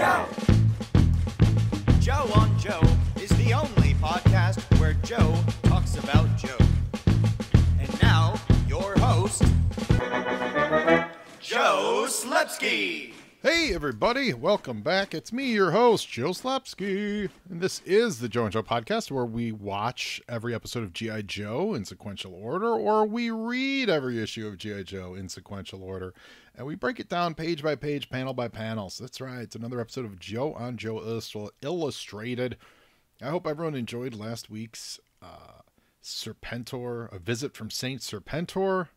Joe! Joe on Joe is the only podcast where Joe talks about Joe. And now, your host, Joe Slepsky. Hey everybody, welcome back. It's me, your host, Joe Slepsky. And this is the Joe and Joe podcast where we watch every episode of G.I. Joe in sequential order, or we read every issue of G.I. Joe in sequential order. And we break it down page by page, panel by panel. So that's right, it's another episode of Joe on Joe Illustrated. I hope everyone enjoyed last week's Serpentor, a visit from Saint Serpentor.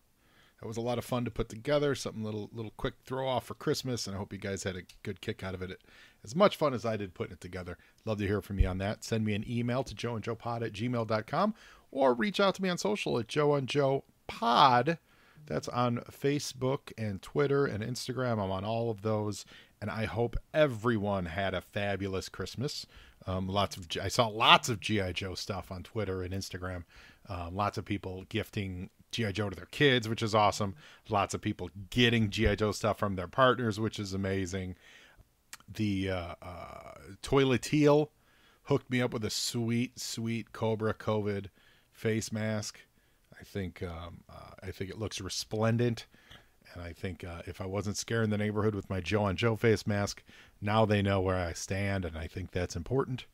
That was a lot of fun to put together, something little quick throw off for Christmas, and I hope you guys had a good kick out of it. As much fun as I did putting it together. Love to hear from you on that. Send me an email to joeandjoepod@gmail.com or reach out to me on social at joeandjoepod. That's on Facebook and Twitter and Instagram. I'm on all of those, and I hope everyone had a fabulous Christmas. I saw lots of G.I. Joe stuff on Twitter and Instagram. Lots of people gifting G.I. Joe to their kids, which is awesome. Lots of people getting G.I. Joe stuff from their partners, which is amazing. The Toileteel hooked me up with a sweet Cobra COVID face mask. I think it looks resplendent. And I think if I wasn't scaring the neighborhood with my Joe on Joe face mask, now they know where I stand, and I think that's important.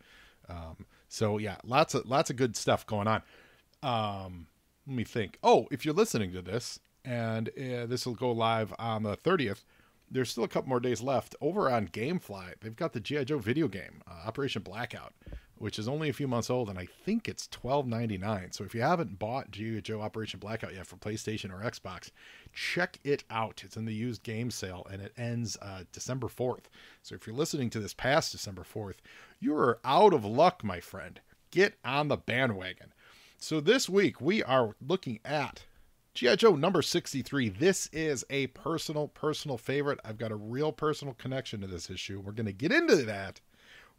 So yeah, lots of good stuff going on. Let me think. Oh, if you're listening to this, and this will go live on the 30th, there's still a couple more days left. Over on Gamefly, they've got the G.I. Joe video game, Operation Blackout, which is only a few months old, and I think it's $12.99. So if you haven't bought G.I. Joe Operation Blackout yet for PlayStation or Xbox, check it out. It's in the used game sale, and it ends December 4th. So if you're listening to this past December 4th, you're out of luck, my friend. Get on the bandwagon. So this week, we are looking at G.I. Joe number 63. This is a personal favorite. I've got a real personal connection to this issue. We're going to get into that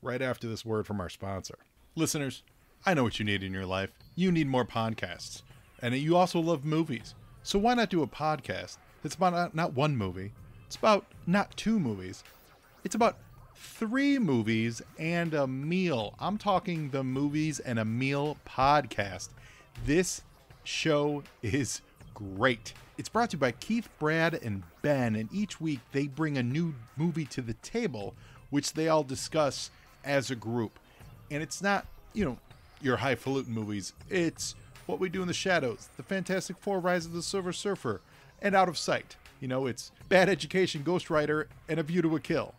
right after this word from our sponsor. Listeners, I know what you need in your life. You need more podcasts. And you also love movies. So why not do a podcast that's about not one movie. It's about not two movies. It's about 3 movies and a meal. I'm talking the Movies and a Meal podcast. This show is great. It's brought to you by Keith, Brad, and Ben, and each week they bring a new movie to the table, which they all discuss as a group. And it's not, your highfalutin movies. It's What We Do in the Shadows, The Fantastic Four, Rise of the Silver Surfer, and Out of Sight. It's Bad Education, Ghost Rider, and A View to a Kill.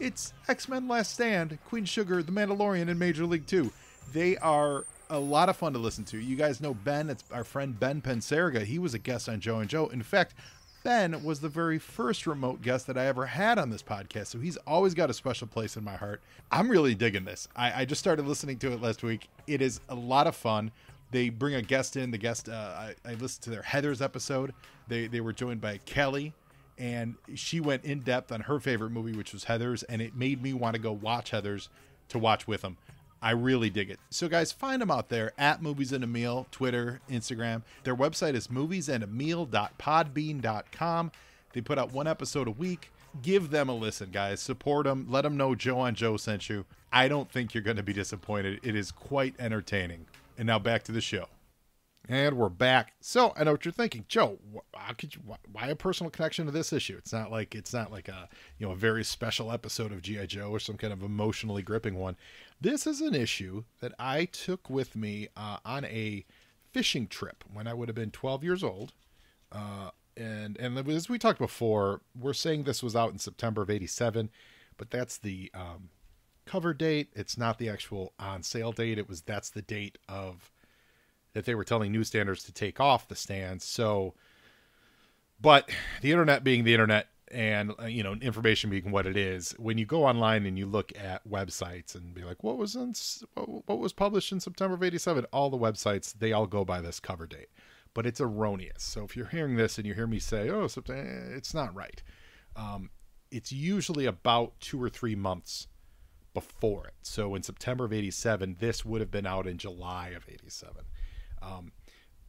It's X-Men Last Stand, Queen Sugar, The Mandalorian, and Major League 2. They are a lot of fun to listen to. You guys know Ben. It's our friend Ben Pensarga. He was a guest on Joe and Joe. In fact, Ben was the very first remote guest that I ever had on this podcast, so he's always got a special place in my heart. I'm really digging this. I just started listening to it last week. It is a lot of fun. They bring a guest in. The guest, I listened to their Heathers episode. They were joined by Kelly, and she went in depth on her favorite movie, which was Heathers, and it made me want to go watch Heathers to watch with them. I really dig it. So guys, find them out there at Movies and a Meal, Twitter, Instagram. Their website is moviesandameal.podbean.com. They put out 1 episode a week. Give them a listen, guys. Support them. Let them know Joe on Joe sent you. I don't think you're going to be disappointed. It is quite entertaining. And now back to the show. And we're back. So I know what you're thinking, Joe. Why a personal connection to this issue? It's not like a a very special episode of G.I. Joe or some kind of emotionally gripping one. This is an issue that I took with me on a fishing trip when I would have been 12 years old. And as we talked before, we're saying this was out in September of '87, but that's the cover date. It's not the actual on sale date. That's the date of that they were telling newsstanders to take off the stands. So, but the internet being the internet, and information being what it is, when you go online and you look at websites and be like, what was published in September of '87, all the websites, they all go by this cover date, but it's erroneous. So if you're hearing this and you hear me say, it's not right. It's usually about 2 or 3 months before it. So in September of '87, this would have been out in July of '87.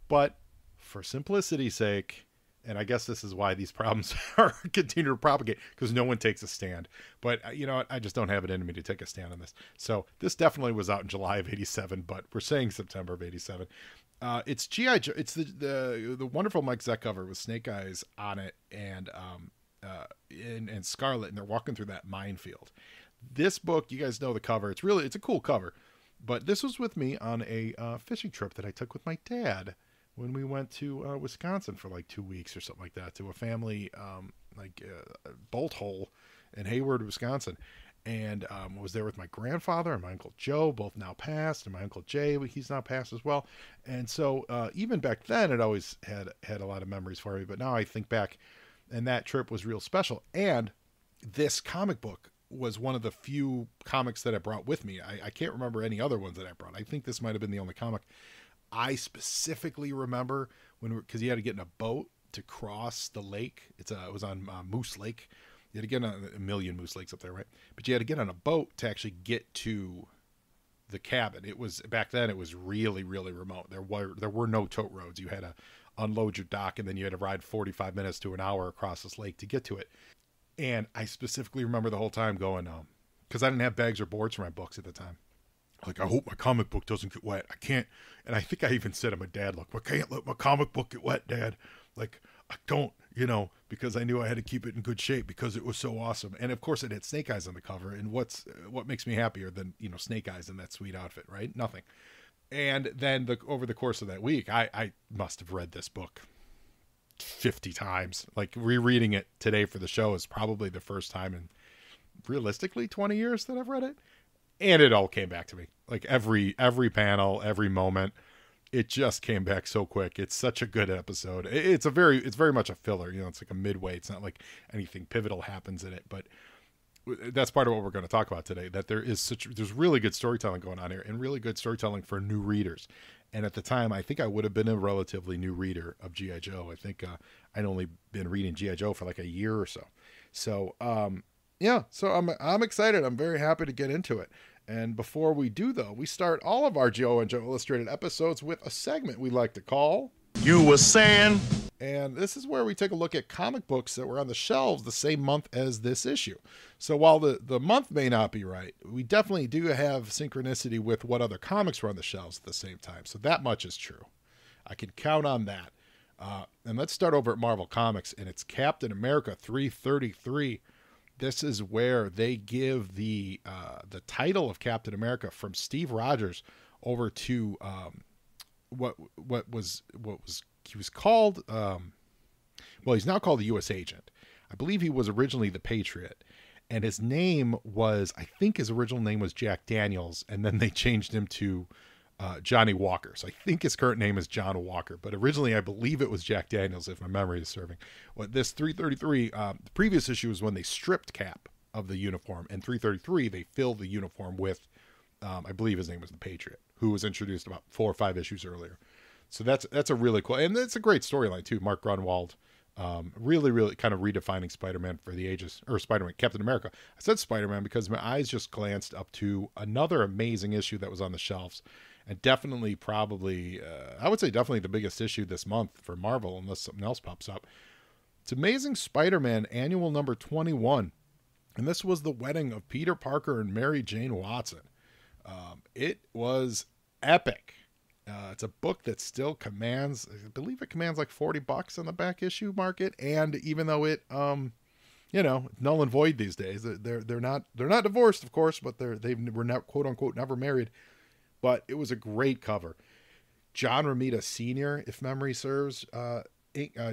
But for simplicity's sake, And I guess this is why these problems are continue to propagate, because no one takes a stand. But you know what? I just don't have it in me to take a stand on this. So this definitely was out in July of '87, but we're saying September of '87. It's G.I. Joe. It's the wonderful Mike Zeck cover with Snake Eyes on it and Scarlett, and they're walking through that minefield. This book, you guys know the cover. It's a cool cover. But this was with me on a fishing trip that I took with my dad when we went to Wisconsin for like 2 weeks or something like that, to a family bolt hole in Hayward, Wisconsin. And was there with my grandfather and my Uncle Joe, both now passed, and my Uncle Jay, he's now passed as well. And so even back then, it always had a lot of memories for me. But now I think back, and that trip was real special. And this comic book was one of the few comics that I brought with me. I can't remember any other ones that I brought. I think this might have been the only comic. I specifically remember because you had to get in a boat to cross the lake. It was on Moose Lake. You had to get on a million Moose Lakes up there, right? But you had to get on a boat to actually get to the cabin. It was back then. It was really, really remote. There were no tote roads. You had to unload your dock, and then you had to ride 45 minutes to an hour across this lake to get to it. And I specifically remember the whole time going, because I didn't have bags or boards for my books at the time. Like, I hope my comic book doesn't get wet. I can't. And I think I even said to my dad, look, I can't let my comic book get wet, Dad. Like, I don't, because I knew I had to keep it in good shape because it was so awesome. And of course it had Snake Eyes on the cover. And what makes me happier than, Snake Eyes in that sweet outfit, right? Nothing. And then over the course of that week, I must have read this book 50 times. Like, rereading it today for the show is probably the first time in realistically 20 years that I've read it. And it all came back to me. Like every panel, every moment, it just came back so quick. It's such a good episode. It's very much a filler. It's like a midway. It's not like anything pivotal happens in it, but that's part of what we're going to talk about today. That there's really good storytelling going on here, and really good storytelling for new readers. And at the time, I think I would have been a relatively new reader of G.I. Joe. I think I'd only been reading G.I. Joe for like a year or so. So, so I'm excited. I'm very happy to get into it. And before we do, though, we start all of our Joe and Joe Illustrated episodes with a segment we like to call You Was Saying. And this is where we take a look at comic books that were on the shelves the same month as this issue. So while the month may not be right, we definitely do have synchronicity with what other comics were on the shelves at the same time. So that much is true. I can count on that. And let's start over at Marvel Comics, and it's Captain America 333. This is where they give the title of Captain America from Steve Rogers over to what he was called. He's now called the U.S. Agent. I believe he was originally the Patriot, and his name was, I think his original name was Jack Daniels, and then they changed him to Johnny Walker. So I think his current name is John Walker, but originally I believe it was Jack Daniels, if my memory is serving. Well, this 333, the previous issue was when they stripped Cap of the uniform, and 333 they filled the uniform with, I believe his name was the Patriot, who was introduced about 4 or 5 issues earlier. So that's a really cool, and it's a great storyline too. Mark Grunwald, really, really kind of redefining Spider-Man for the ages, or Spider-Man, Captain America. I said Spider-Man because my eyes just glanced up to another amazing issue that was on the shelves. And definitely, probably, I would say definitely the biggest issue this month for Marvel, unless something else pops up. It's Amazing Spider-Man Annual number 21. And this was the wedding of Peter Parker and Mary Jane Watson. It was epic. It's a book that still commands, I believe it commands like $40 on the back issue market. And even though it, null and void these days, they're not divorced, of course, but they were not, quote unquote, never married. But it was a great cover. John Romita Sr., if memory serves,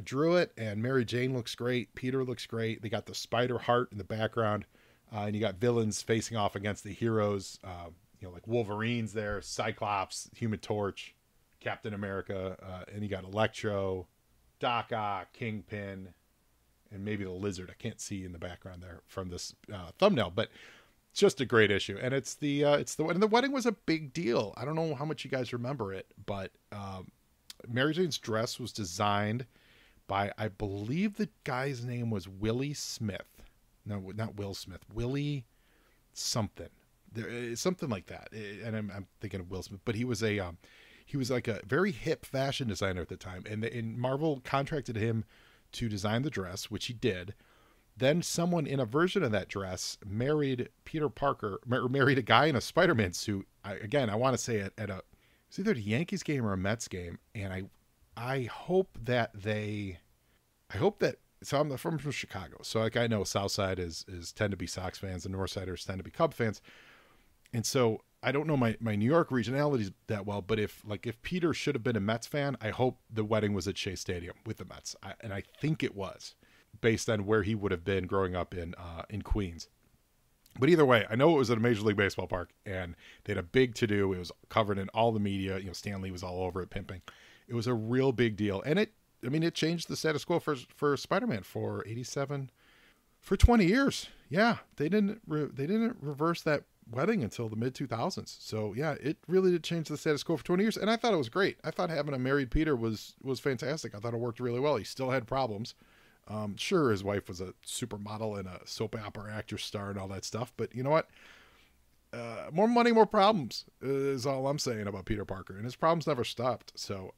drew it, and Mary Jane looks great. Peter looks great. They got the spider heart in the background, and you got villains facing off against the heroes, like Wolverine's there, Cyclops, Human Torch, Captain America, and you got Electro, Doc Ock, Kingpin, and maybe the Lizard. I can't see in the background there from this thumbnail, but it's just a great issue, and and the wedding was a big deal. I don't know how much you guys remember it, but Mary Jane's dress was designed by, I believe the guy's name was Willie Smith. No, not Will Smith. Willie something. Something like that. And I'm thinking of Will Smith, but he was like a very hip fashion designer at the time, and Marvel contracted him to design the dress, which he did. Then someone in a version of that dress married Peter Parker, married a guy in a Spider-Man suit. I want to say at it's either a Yankees game or a Mets game. And I hope that so I'm from Chicago. So like I know South Side is tend to be Sox fans and North Siders tend to be Cub fans. And so I don't know my New York regionalities that well, but if Peter should have been a Mets fan, I hope the wedding was at Shea Stadium with the Mets. And I think it was, based on where he would have been growing up in Queens. But either way, I know it was at a Major League Baseball park, and they had a big to-do. It was covered in all the media. Stan Lee was all over it pimping. It was a real big deal. And it changed the status quo for Spider-Man for 87, for 20 years. Yeah, they didn't reverse that wedding until the mid-2000s. So yeah, it really did change the status quo for 20 years. And I thought it was great. I thought having a married Peter was fantastic. I thought it worked really well. He still had problems. Sure, his wife was a supermodel and a soap opera actress star and all that stuff. But you know what? More money, more problems is all I'm saying about Peter Parker. And his problems never stopped. So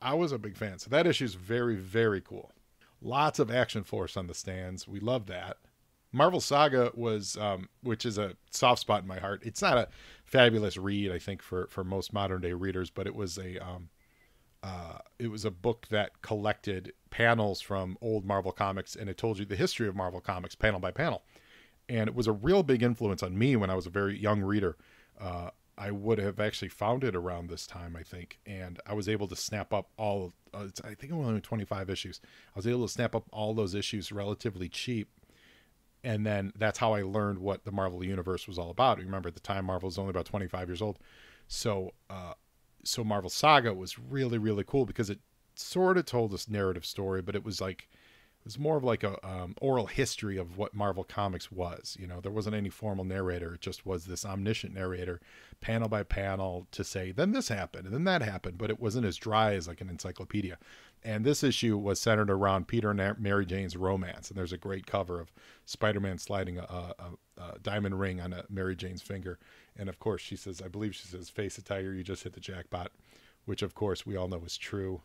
I was a big fan. So that issue is very, very cool. Lots of Action Force on the stands. We love that. Marvel Saga was, which is a soft spot in my heart. It's not a fabulous read, I think, for most modern day readers, but it was a book that collected panels from old Marvel comics, and it told you the history of Marvel comics panel by panel. And it was a real big influence on me when I was a very young reader. I would have actually found it around this time, I think. And I was able to snap up I think it was only 25 issues. I was able to snap up all those issues relatively cheap. And then that's how I learned what the Marvel Universe was all about. Remember, at the time, Marvel was only about 25 years old. So Marvel Saga was really, really cool because it sort of told this narrative story, but it was more of like a oral history of what Marvel Comics was. There wasn't any formal narrator. It just was this omniscient narrator, panel by panel, to say, then this happened and then that happened, but it wasn't as dry as like an encyclopedia. And this issue was centered around Peter and Mary Jane's romance. And there's a great cover of Spider-Man sliding a diamond ring on a Mary Jane's finger. And of course, I believe she says, face a tiger, you just hit the jackpot, which of course we all know is true.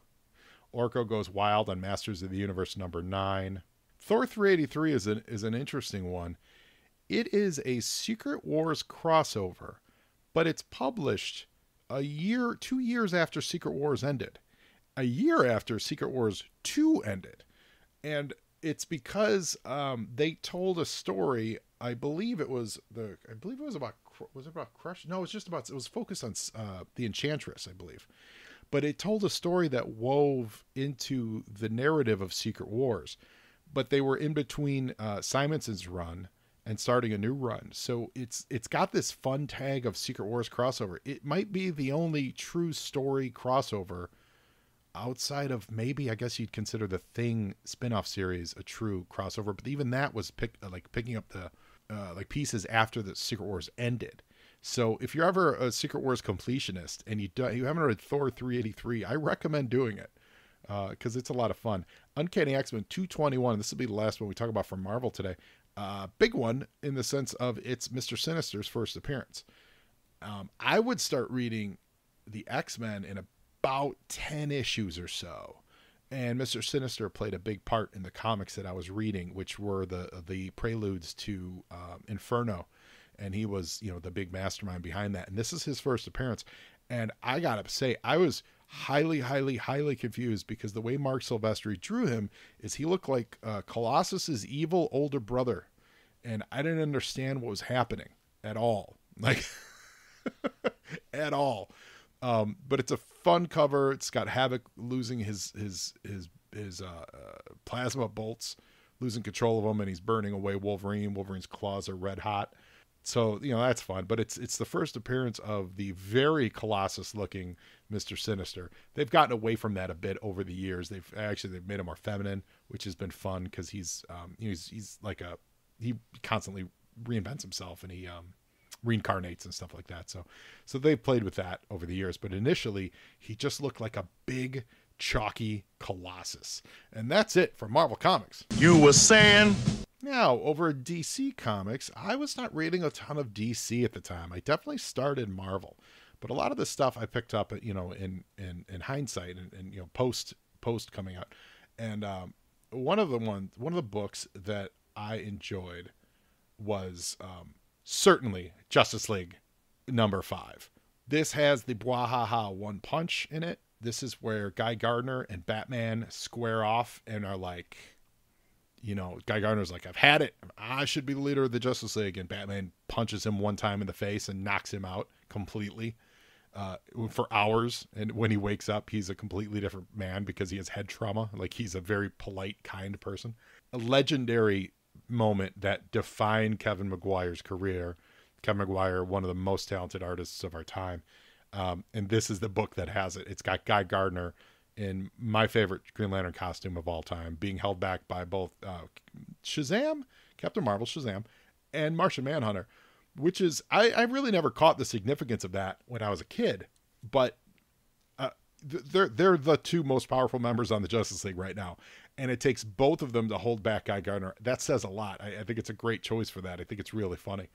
Orko goes wild on Masters of the Universe #9. Thor 383 is an interesting one. It is a Secret Wars crossover, but it's published 2 years after Secret Wars ended. A year after Secret Wars 2 ended. And it's because they told a story. I believe it was about Crush? No, it was focused on the Enchantress, I believe. But it told a story that wove into the narrative of Secret Wars. But they were in between Simonson's run and starting a new run. So it's got this fun tag of Secret Wars crossover. It might be the only true story crossover outside of, maybe, I guess you'd consider the Thing spin-off series a true crossover. But even that was picking up the pieces after the Secret Wars ended. So if you're ever a Secret Wars completionist and you haven't read Thor 383, I recommend doing it because it's a lot of fun. Uncanny X-Men 221, this will be the last one we talk about from Marvel today. Big one in the sense of it's Mr. Sinister's first appearance. I would start reading the X-Men in about 10 issues or so. And Mr. Sinister played a big part in the comics that I was reading, which were the preludes to Inferno. And he was, the big mastermind behind that. And this is his first appearance. And I got to say, I was highly, highly, highly confused because the way Mark Silvestri drew him is he looked like Colossus's evil older brother. And I didn't understand what was happening at all. At all. But it's a fun cover. It's got Havoc losing his plasma bolts, losing control of them, and he's burning away Wolverine. Wolverine's claws are red hot. So, that's fun, but it's the first appearance of the very Colossus-looking Mr. Sinister. They've gotten away from that a bit over the years. They've made him more feminine, which has been fun because he's he constantly reinvents himself and he reincarnates and stuff like that. So they've played with that over the years, but initially he just looked like a big, chalky Colossus. And that's it for Marvel Comics. You were saying... Now, over at DC Comics, I was not reading a ton of DC at the time. I definitely started Marvel, but a lot of the stuff I picked up, in hindsight and post coming out. And one of the books that I enjoyed was certainly Justice League #5. This has the Bwahaha One Punch in it. This is where Guy Gardner and Batman square off and are like, Guy Gardner's like, I've had it. I should be the leader of the Justice League. And Batman punches him one time in the face and knocks him out completely for hours. And when he wakes up, he's a completely different man because he has head trauma. Like, he's a very polite, kind person. A legendary moment that defined Kevin Maguire's career. Kevin Maguire, one of the most talented artists of our time. And this is the book that has it. It's got Guy Gardner in my favorite Green Lantern costume of all time, being held back by both Shazam, Captain Marvel, Shazam, and Martian Manhunter, which is, I really never caught the significance of that when I was a kid, but they're the two most powerful members on the Justice League right now, and it takes both of them to hold back Guy Gardner. That says a lot. I think it's a great choice for that. I think it's really funny.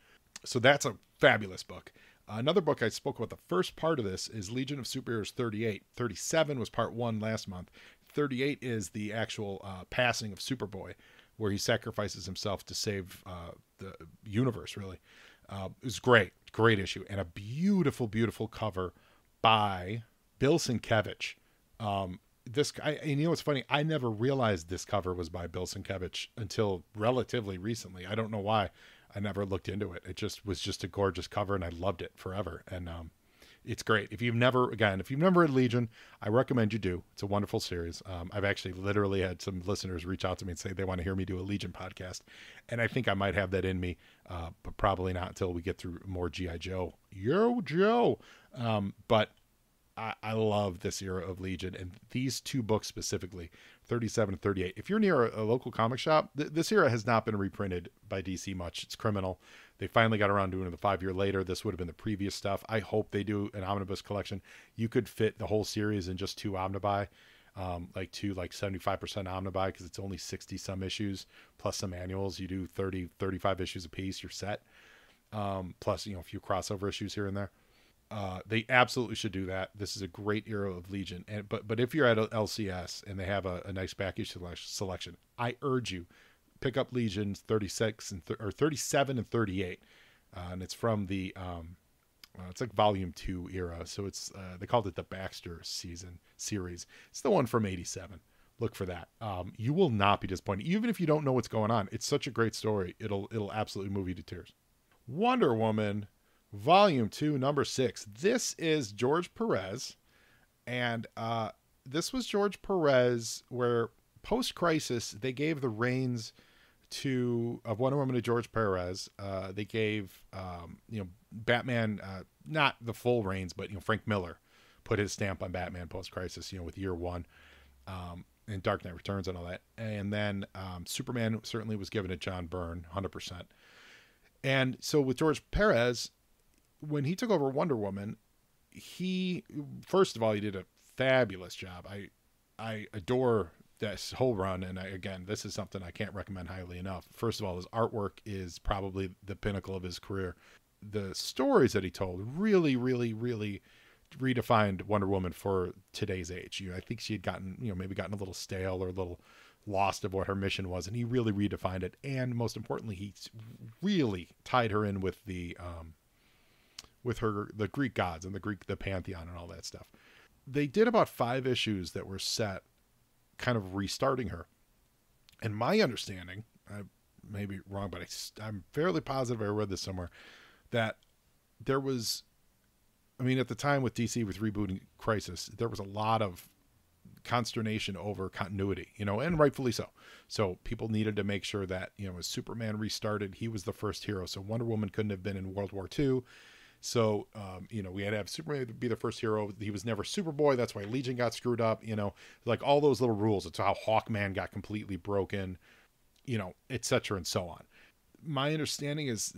So that's a fabulous book. Another book I spoke about, the first part of this, is Legion of Superheroes 38. 37 was part 1 last month. 38 is the actual passing of Superboy, where he sacrifices himself to save the universe, really. It was great issue, and a beautiful, beautiful cover by Bill Sienkiewicz. This guy, and what's funny, I never realized this cover was by Bill Sienkiewicz until relatively recently. I don't know why. I never looked into it. It was just a gorgeous cover, and I loved it forever. And it's great. If you've never read Legion, I recommend you do. It's a wonderful series. I've actually literally had some listeners reach out to me and say they want to hear me do a Legion podcast, and I think I might have that in me, but probably not until we get through more G.I. Joe. Yo, Joe! But I love this era of Legion, and these two books specifically, 37 and 38. If you're near a local comic shop, this era has not been reprinted by DC much. It's criminal. They finally got around doing it 5 years later. This would have been the previous stuff. I hope they do an omnibus collection. You could fit the whole series in just 2 omnibuy, like 75% omnibuy, because it's only 60 some issues plus some annuals. You do 30, 35 issues a piece, you're set. Plus, a few crossover issues here and there. They absolutely should do that. This is a great era of Legion, but if you're at LCS and they have a nice back issue selection, I urge you pick up Legions 36 or 37 and 38, and it's from the it's like Volume 2 era. So it's they called it the Baxter series. It's the one from '87. Look for that. You will not be disappointed, even if you don't know what's going on. It's such a great story. It'll absolutely move you to tears. Wonder Woman. Volume 2, number 6. This is George Perez, and this was George Perez where post-crisis they gave the reins of Wonder Woman to George Perez. They gave Batman not the full reins, but Frank Miller put his stamp on Batman post-crisis. With Year One and Dark Knight Returns and all that, and then Superman certainly was given to John Byrne, 100%. And so with George Perez, when he took over Wonder Woman, first of all, he did a fabulous job. I adore this whole run, and again, this is something I can't recommend highly enough. First of all, his artwork is probably the pinnacle of his career. The stories that he told really, really, really redefined Wonder Woman for today's age. I think she had gotten a little stale or a little lost of what her mission was, and he really redefined it. And most importantly, he really tied her in with the Greek gods and the pantheon and all that stuff. They did about 5 issues that were set kind of restarting her. And my understanding, I may be wrong, but I'm fairly positive I read this somewhere, that there was, at the time with DC with rebooting Crisis, there was a lot of consternation over continuity, and rightfully so. So people needed to make sure that, as Superman restarted, he was the first hero. So Wonder Woman couldn't have been in World War II. So, we had to have Superman be the first hero. He was never Superboy. That's why Legion got screwed up, like all those little rules. It's how Hawkman got completely broken, et cetera, and so on. My understanding is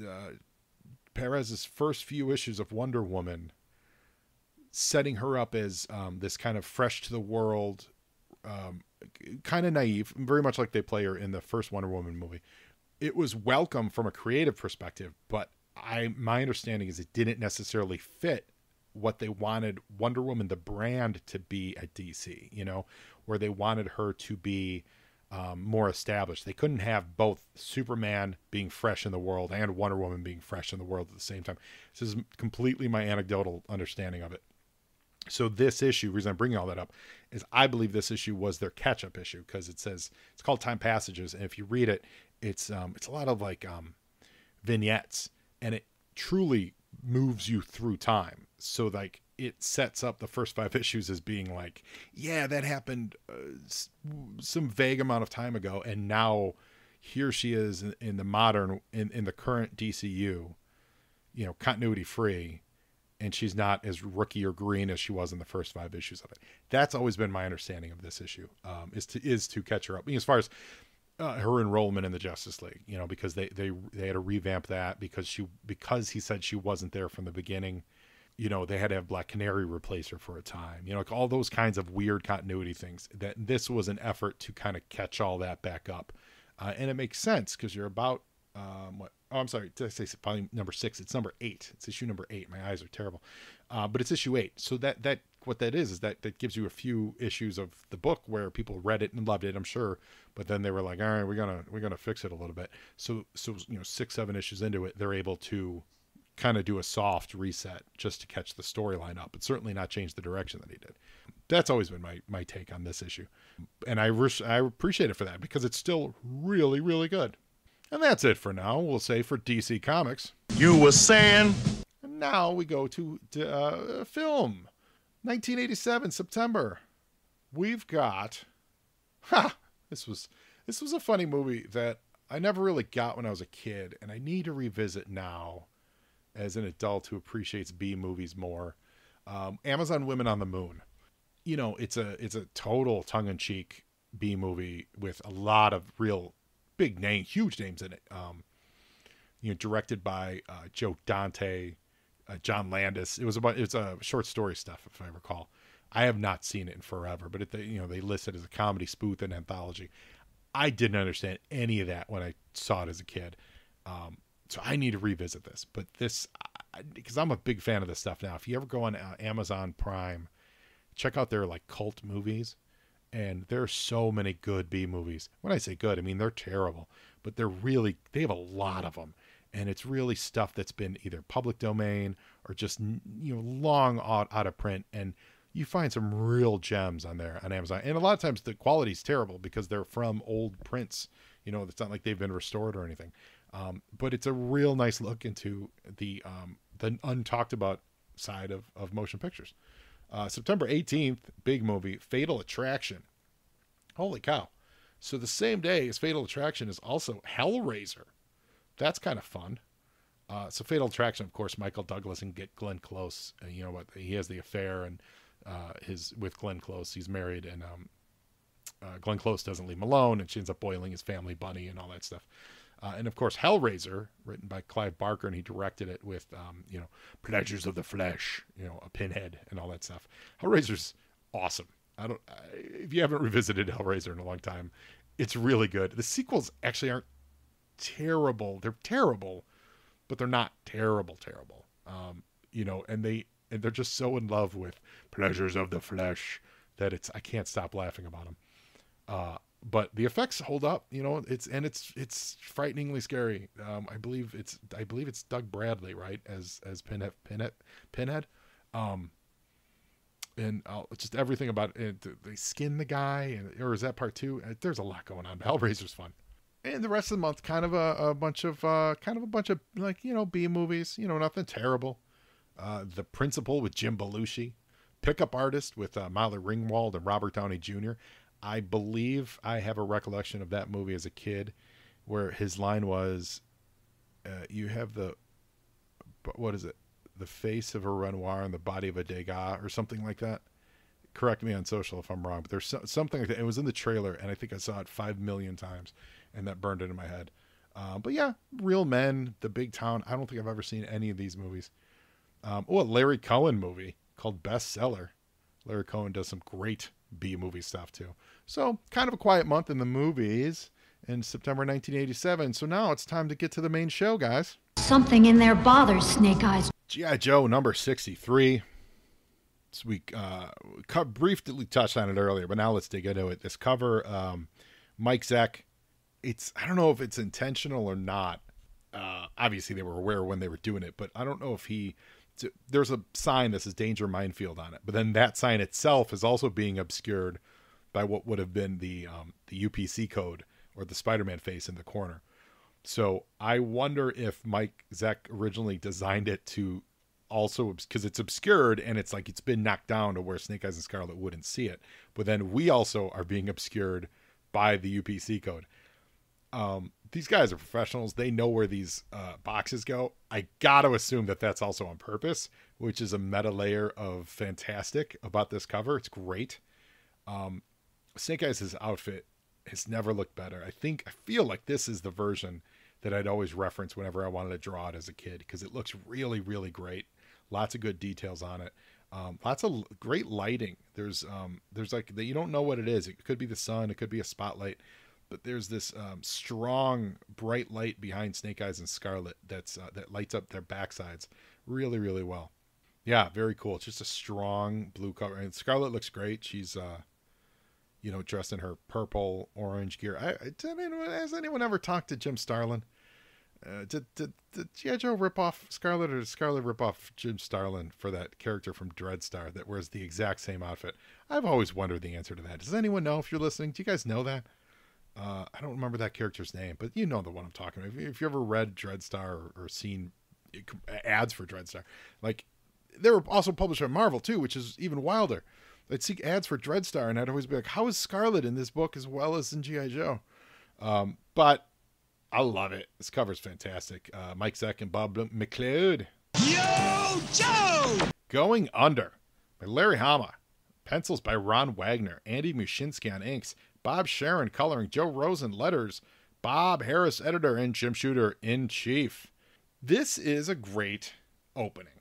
Perez's first few issues of Wonder Woman, setting her up as this kind of fresh to the world, kind of naive, very much like they play her in the first Wonder Woman movie. It was welcome from a creative perspective, but my understanding is it didn't necessarily fit what they wanted Wonder Woman, the brand, to be at DC, where they wanted her to be more established. They couldn't have both Superman being fresh in the world and Wonder Woman being fresh in the world at the same time. This is completely my anecdotal understanding of it. So this issue, reason I'm bringing all that up, is I believe this issue was their catch-up issue, because it says it's called Time Passages, and if you read it, it's a lot of like vignettes, and it truly moves you through time. So like it sets up the first 5 issues as being like, yeah, that happened some vague amount of time ago, and now here she is in the modern, in the current DCU, you know, continuity free. And she's not as rookie or green as she was in the first 5 issues of it. That's always been my understanding of this issue, is to catch her up. I mean, as far as her enrollment in the Justice League, you know, because they had to revamp that because he said she wasn't there from the beginning. You know, they had to have Black Canary replace her for a time. You know, like all those kinds of weird continuity things. That this was an effort to kind of catch all that back up, and it makes sense because you're about what? Oh, I'm sorry. Did I say volume number 6? It's number 8. It's issue number 8. My eyes are terrible. But it's issue 8. So that what that is that gives you a few issues of the book where people read it and loved it, I'm sure. But then they were like, all right, we're gonna fix it a little bit. So you know, 6-7 issues into it, they're able to kind of do a soft reset just to catch the storyline up, but certainly not change the direction that he did. That's always been my take on this issue, and I appreciate it for that, because it's still really, really good. And that's it for now, we'll say, for DC Comics. You were saying? And now we go to film. 1987, September. We've got... This was a funny movie that I never really got when I was a kid, and I need to revisit now as an adult who appreciates B movies more. Amazon Women on the Moon. You know, it's a total tongue-in-cheek B movie with a lot of real... huge names in it. You know, directed by Joe Dante, John Landis. It's a short story stuff, if I recall. I have not seen it in forever, but they list it as a comedy spoof and anthology. I didn't understand any of that when I saw it as a kid, so I need to revisit this. But this, because I'm a big fan of this stuff now. If you ever go on Amazon Prime, check out their like cult movies. And there are so many good B movies. When I say good, I mean they're terrible, but they have a lot of them. And it's really stuff that's been either public domain or just, you know, long out of print. And you find some real gems on there on Amazon. And a lot of times the quality is terrible because they're from old prints. You know, it's not like they've been restored or anything. But it's a real nice look into the untalked about side of motion pictures. September 18th, big movie, Fatal Attraction. Holy cow. So the same day as Fatal Attraction is also Hellraiser. That's kind of fun. So Fatal Attraction, of course, Michael Douglas and Glenn Close. You know what? He has the affair and with Glenn Close. He's married, and Glenn Close doesn't leave him alone, and she ends up boiling his family bunny and all that stuff. And of course, Hellraiser, written by Clive Barker, and he directed it with, you know, Pleasures of the Flesh, you know, a Pinhead and all that stuff. Hellraiser's awesome. If you haven't revisited Hellraiser in a long time, it's really good. The sequels actually aren't terrible. They're terrible, but they're not terrible. You know, and they're just so in love with Pleasures of the Flesh that I can't stop laughing about them. But the effects hold up, you know. It's frighteningly scary. I believe it's Doug Bradley, right, as Pinhead. And just everything about it. They skin the guy, or is that part 2? There's a lot going on. Hellraiser's fun. And the rest of the month, kind of a bunch of like, you know, B movies. You know, nothing terrible. The Principal with Jim Belushi, Pickup Artist with Molly Ringwald and Robert Downey Jr. I believe I have a recollection of that movie as a kid where his line was, you have the face of a Renoir and the body of a Degas, or something like that. Correct me on social if I'm wrong, but there's something like that. It was in the trailer, and I think I saw it 5 million times, and that burned into my head. But yeah, Real Men, The Big Town. I don't think I've ever seen any of these movies. A Larry Cohen movie called Bestseller. Larry Cohen does some great B movie stuff too. So kind of a quiet month in the movies in September 1987. So now it's time to get to the main show, guys. Something in there bothers Snake Eyes. G.I. Joe number 63. So we briefly touched on it earlier, but now let's dig into it. This cover Mike Zeck, I don't know if it's intentional or not. Obviously they were aware when they were doing it, but I don't know if there's a sign that says danger minefield on it, but then that sign itself is also being obscured by what would have been the UPC code or the Spider-Man face in the corner. So I wonder if Mike Zeck originally designed it to also, because it's obscured and it's like it's been knocked down to where Snake Eyes and Scarlett wouldn't see it, but then we also are being obscured by the UPC code. These guys are professionals. They know where these boxes go. I got to assume that that's also on purpose, which is a meta layer of fantastic about this cover. It's great. Snake Eyes' outfit has never looked better. I feel like this is the version that I'd always reference whenever I wanted to draw it as a kid, because it looks really, really great. Lots of good details on it. Lots of great lighting. There's like you don't know what it is. It could be the sun. It could be a spotlight. But there's this strong, bright light behind Snake Eyes and Scarlett that lights up their backsides really, really well. Yeah, very cool. It's just a strong blue cover. And Scarlett looks great. She's, dressed in her purple, orange gear. Has anyone ever talked to Jim Starlin? Did G.I. Joe rip off Scarlett, or did Scarlett rip off Jim Starlin for that character from Dreadstar that wears the exact same outfit? I've always wondered the answer to that. Does anyone know? If you're listening, do you guys know that? I don't remember that character's name, but you know the one I'm talking about. If you ever read Dreadstar or seen ads for Dreadstar, like they were also published by Marvel too, which is even wilder. I'd see ads for Dreadstar, and I'd always be like, "How is Scarlett in this book as well as in G.I. Joe?" But I love it. This cover's fantastic. Mike Zeck and Bob McLeod. Yo, Joe! Going Under by Larry Hama. Pencils by Ron Wagner. Andy Mushinski on inks. Bob Sharon coloring. Joe Rosen letters. Bob Harris editor, and Jim Shooter in chief. This is a great opening.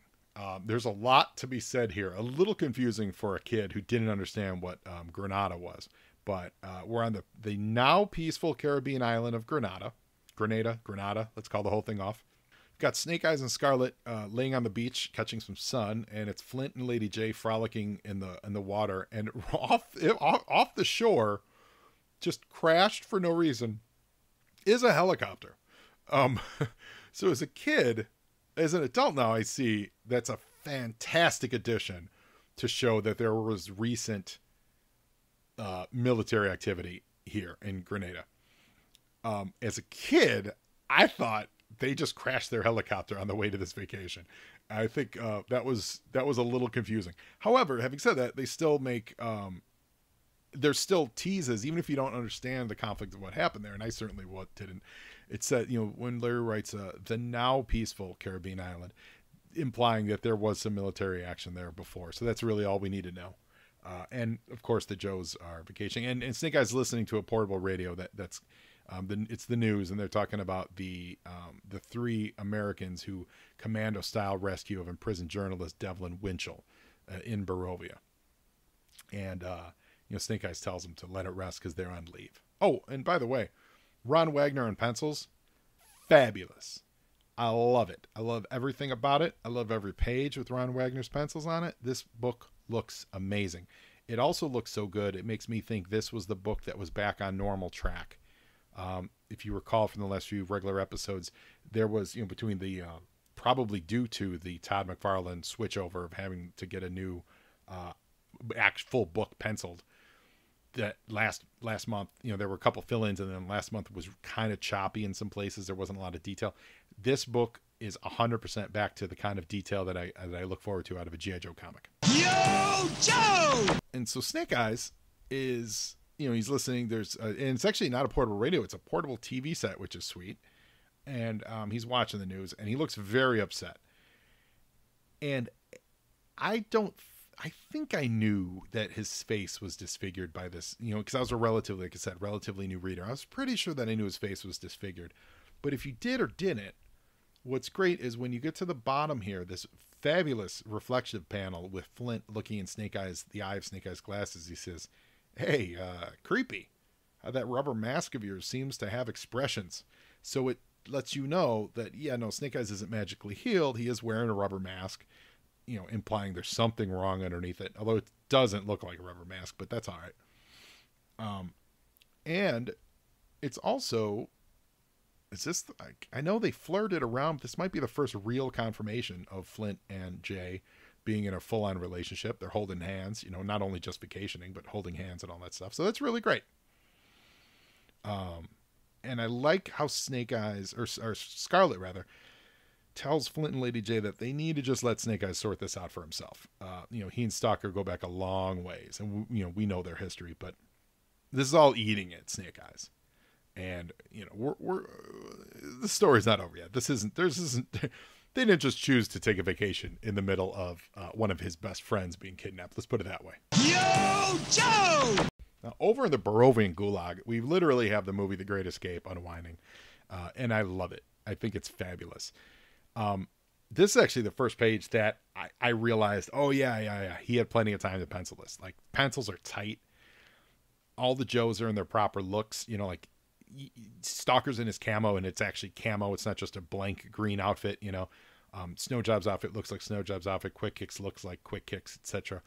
There's a lot to be said here. A little confusing for a kid who didn't understand what Grenada was. But we're on the now peaceful Caribbean island of Grenada. Grenada. Let's call the whole thing off. We've got Snake Eyes and Scarlett laying on the beach, catching some sun, and it's Flint and Lady Jaye frolicking in the water. And off the shore, just crashed for no reason, is a helicopter. So as a kid, as an adult now, I see that's a fantastic addition to show that there was recent military activity here in Grenada. As a kid, I thought they just crashed their helicopter on the way to this vacation. I think that was a little confusing. However, having said that, they still make there's still teases, even if you don't understand the conflict of what happened there. And I certainly didn't. It said, when Larry writes the now peaceful Caribbean island, implying that there was some military action there before. So that's really all we need to know. And of course the Joes are vacationing, and Snake Eyes listening to a portable radio that's it's the news, and they're talking about the 3 Americans who commando style rescue of imprisoned journalist Devlin Winchell in Barovia. And Snake Eyes tells them to let it rest because they're on leave. Oh, and by the way, Ron Wagner on pencils, fabulous. I love it. I love everything about it. I love every page with Ron Wagner's pencils on it. This book looks amazing. It also looks so good, it makes me think this was the book that was back on normal track. If you recall from the last few regular episodes, there was, between the, probably due to the Todd McFarlane switchover of having to get a new full book penciled, that last month, there were a couple fill-ins, and then last month was kind of choppy in some places. There wasn't a lot of detail. This book is 100% back to the kind of detail that I look forward to out of a G.I. Joe comic. Yo, Joe! And so Snake Eyes is, he's listening. And it's actually not a portable radio. It's a portable TV set, which is sweet. And he's watching the news, and he looks very upset. And I think I knew that his face was disfigured by this, because I was a relatively new reader. I was pretty sure that I knew his face was disfigured. But if you did or didn't, what's great is when you get to the bottom here, this fabulous reflective panel with Flint looking in the eye of Snake Eyes' glasses, he says, "Hey, creepy. How that rubber mask of yours seems to have expressions." So it lets you know that, Snake Eyes isn't magically healed. He is wearing a rubber mask, implying there's something wrong underneath it. Although it doesn't look like a rubber mask, but that's all right. And it's also, I know they flirted around. This might be the first real confirmation of Flint and Jay being in a full-on relationship. They're holding hands, not only just vacationing, but holding hands and all that stuff. So that's really great. And I like how Snake Eyes, or Scarlett rather, tells Flint and Lady Jaye that they need to just let Snake Eyes sort this out for himself. He and Stalker go back a long ways, and we know their history, but this is all eating at Snake Eyes. And we're the story's not over yet. This isn't. They didn't just choose to take a vacation in the middle of one of his best friends being kidnapped. Let's put it that way. Yo, Joe! Now, over in the Barovian Gulag, we literally have the movie The Great Escape unwinding, and I love it. I think it's fabulous. This is actually the first page that I realized, oh, yeah. He had plenty of time to pencil this. Like, pencils are tight. All the Joes are in their proper looks. Stalker's in his camo, and it's actually camo. It's not just a blank green outfit, Snowjob's outfit looks like Snowjob's outfit. Quick Kicks looks like Quick Kicks, etc.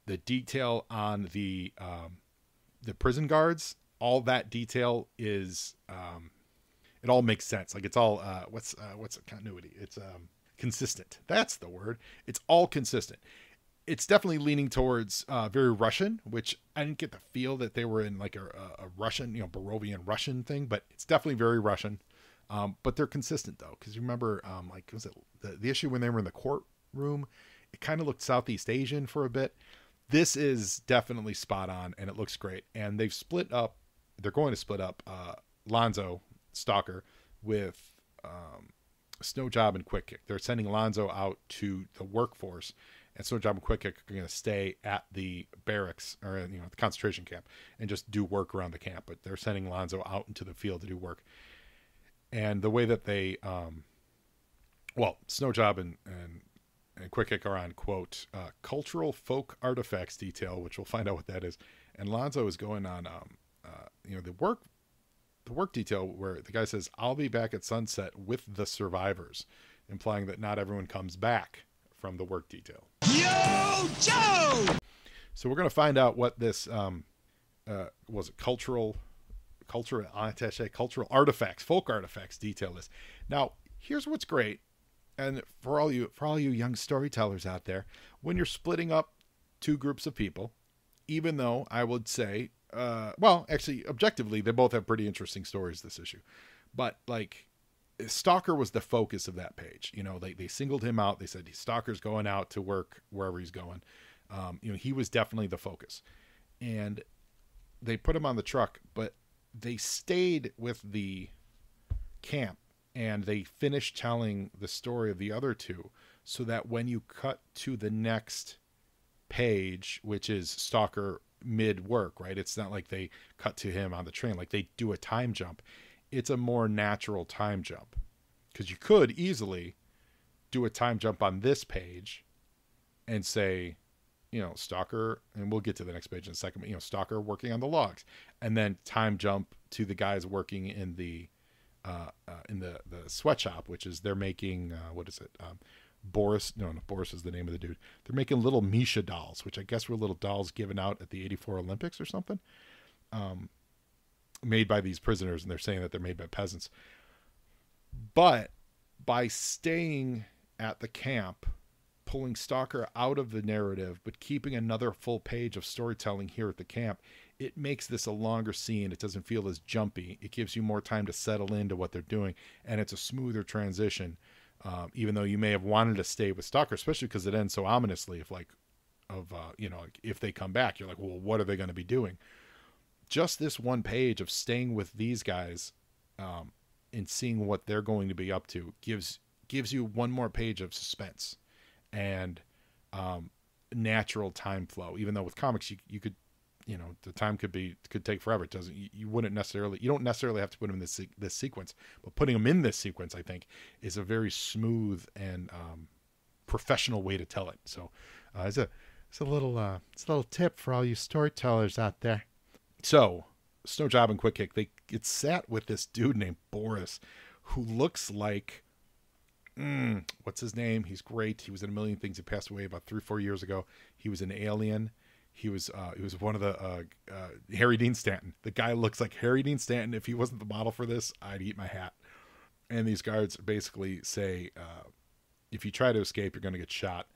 The detail on the prison guards, all that detail is, it all makes sense. Like, it's all, what's a continuity? It's consistent. That's the word. It's all consistent. It's definitely leaning towards very Russian, which I didn't get the feel that they were in like a Russian, Barovian Russian thing, but it's definitely very Russian. But they're consistent though, because you remember, was it the issue when they were in the courtroom? It kind of looked Southeast Asian for a bit. This is definitely spot on, and it looks great. And they've split up. They're going to split up Lonzo, Stalker, with Snowjob and Quick Kick. They're sending Lonzo out to the workforce, and Snowjob and Quick Kick are going to stay at the barracks or the concentration camp and just do work around the camp. But they're sending Lonzo out into the field to do work. And the way that they, Snowjob and Quick Kick are on, quote, cultural folk artifacts detail, which we'll find out what that is. And Lonzo is going on, the work detail where the guy says, I'll be back at sunset with the survivors, implying that not everyone comes back from the work detail. Yo, Joe! So we're going to find out what this, was it cultural artifacts, folk artifacts detail is. Now, here's what's great. And for all you young storytellers out there, when you're splitting up two groups of people, even though I would say, actually, objectively, they both have pretty interesting stories this issue. But, like, Stalker was the focus of that page. They singled him out. They said, Stalker's going out to work wherever he's going. He was definitely the focus. And they put him on the truck, but they stayed with the camp. And they finished telling the story of the other two so that when you cut to the next page, which is Stalker mid-work, right? It's not like they cut to him on the train. Like they do a time jump. It's a more natural time jump. Because you could easily do a time jump on this page and say, Stalker, and we'll get to the next page in a second, but, Stalker working on the logs. And then time jump to the guys working in the sweatshop, which is they're making Boris is the name of the dude. They're making little Misha dolls, which I guess were little dolls given out at the 84 Olympics or something, made by these prisoners, and they're saying that they're made by peasants. But by staying at the camp, pulling Stalker out of the narrative but keeping another full page of storytelling here at the camp, it makes this a longer scene. It doesn't feel as jumpy. It gives you more time to settle into what they're doing, and it's a smoother transition, even though you may have wanted to stay with Stalker, especially because it ends so ominously. If they come back, you're like, well, what are they going to be doing? Just this one page of staying with these guys and seeing what they're going to be up to gives you one more page of suspense and natural time flow. Even though with comics you could, the time could take forever. It doesn't. You don't necessarily have to put them in this sequence, but putting them in this sequence, I think, is a very smooth and professional way to tell it. So it's a little tip for all you storytellers out there. So Snowjob and Quick Kick, they get sat with this dude named Boris, who looks like, what's his name? He's great. He was in a million things. He passed away about 3-4 years ago. He was an alien. He was one of the Harry Dean Stanton. The guy looks like Harry Dean Stanton. If he wasn't the model for this, I'd eat my hat. And these guards basically say, if you try to escape, you're going to get shot.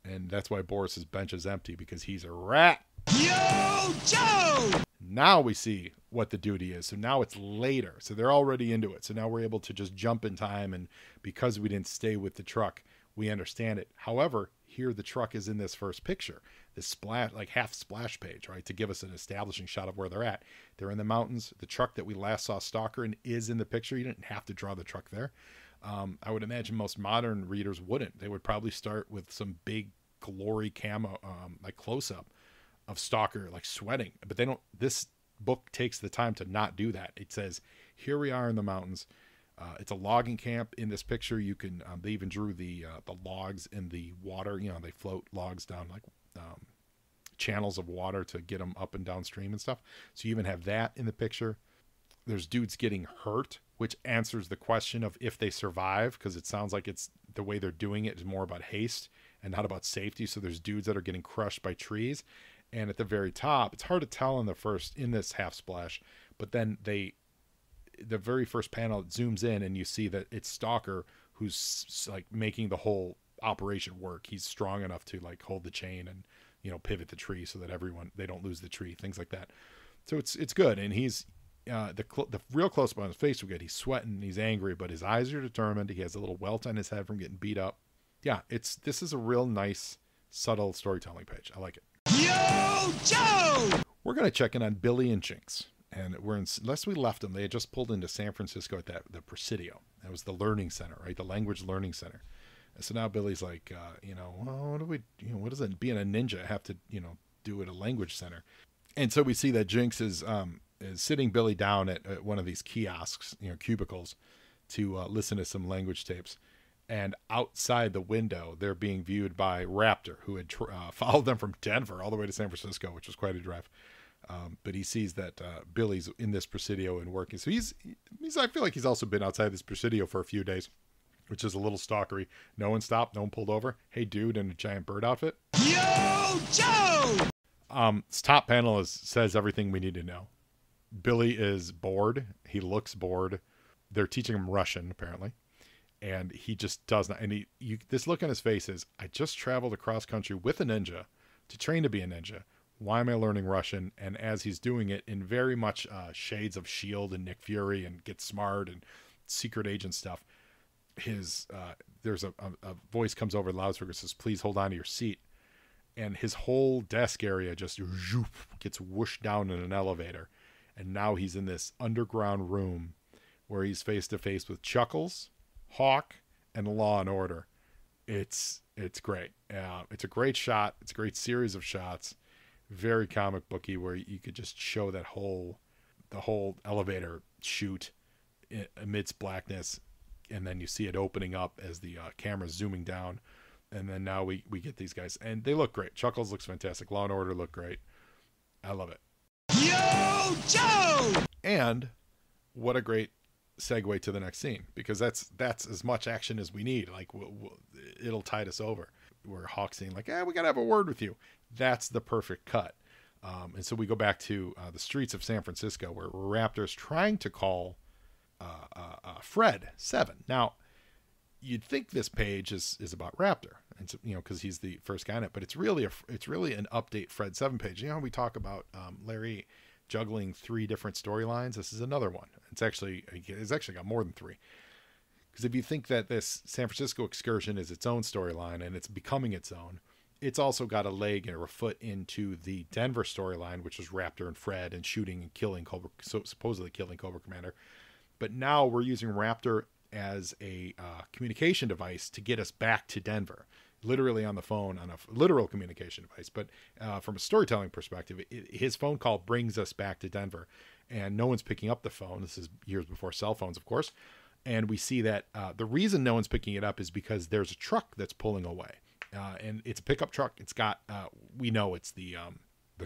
And that's why Boris's bench is empty, because he's a rat. Yo, Joe! Now we see what the duty is. So now it's later. So they're already into it. So now we're able to just jump in time. And because we didn't stay with the truck, we understand it. However, here the truck is in this first picture, this splash, like half splash page, right? To give us an establishing shot of where they're at. They're in the mountains. The truck that we last saw Stalker in is in the picture. You didn't have to draw the truck there. I would imagine most modern readers wouldn't. They would probably start with some big glory camo, like close up of Stalker, like sweating. But they don't. This book takes the time to not do that. It says, here we are in the mountains. It's a logging camp. In this picture, you can. They even drew the logs in the water. You know, they float logs down like channels of water to get them up and downstream and stuff. So you even have that in the picture. There's dudes getting hurt, which answers the question of if they survive, because it sounds like it's the way they're doing it is more about haste and not about safety. So there's dudes that are getting crushed by trees. And at the very top, it's hard to tell in this half splash, but then the very first panel, it zooms in and you see that it's Stalker who's like making the whole operation work. He's strong enough to like hold the chain and, you know, pivot the tree so that they don't lose the tree, things like that. So it's good. And he's, the real close up on his face we get, he's sweating, he's angry, but his eyes are determined. He has a little welt on his head from getting beat up. Yeah, this is a real nice, subtle storytelling page. I like it. Yo, Joe! We're going to check in on Billy and Jinx. And unless we left them, they had just pulled into San Francisco at the Presidio. That was the learning center, right? The language learning center. And so now Billy's like, well, what does it being a ninja have to, do at a language center? And so we see that Jinx is sitting Billy down at one of these kiosks, cubicles, to listen to some language tapes. And outside the window, they're being viewed by Raptor, who had followed them from Denver all the way to San Francisco, which was quite a drive. But he sees that Billy's in this Presidio and working. So he's I feel like he's also been outside this Presidio for a few days, which is a little stalkery. No one stopped. No one pulled over. Hey, dude, in a giant bird outfit. Yo, Joe! This top panel says everything we need to know. Billy is bored. He looks bored. They're teaching him Russian, apparently. And he just does not. And this look on his face is, I just traveled across country with a ninja to train to be a ninja. Why am I learning Russian? And as he's doing it in very much shades of S.H.I.E.L.D. and Nick Fury and Get Smart and secret agent stuff, there's a voice comes over the loudspeaker and says, please hold on to your seat. And his whole desk area just gets whooshed down in an elevator. And now he's in this underground room where he's face to face with Chuckles, Hawk, and Law and Order. It's great. It's a great shot. It's a great series of shots. Very comic booky, where you could just show the whole elevator shoot amidst blackness, and then you see it opening up as the camera's zooming down, and then now we get these guys, and they look great. Chuckles looks fantastic. Law and Order look great. I love it. Yo, Joe! And what a great segue to the next scene, because that's as much action as we need. Like it'll tide us over. Where Hawk's saying like, we gotta have a word with you. That's the perfect cut. And so we go back to the streets of San Francisco, where Raptor's trying to call Fred 7. Now, you'd think this page is about Raptor, and because he's the first guy in it, but it's really an update Fred 7 page. We talk about Larry juggling 3 different storylines. This is another one. It's actually got more than 3. Because if you think that this San Francisco excursion is its own storyline and it's becoming its own, it's also got a leg or a foot into the Denver storyline, which was Raptor and Fred and shooting and killing supposedly killing Cobra Commander. But now we're using Raptor as a communication device to get us back to Denver, literally on the phone, on a literal communication device. But from a storytelling perspective, his phone call brings us back to Denver, and no one's picking up the phone. This is years before cell phones, of course. And we see that the reason no one's picking it up is because there's a truck that's pulling away. And it's a pickup truck. It's got, we know it's the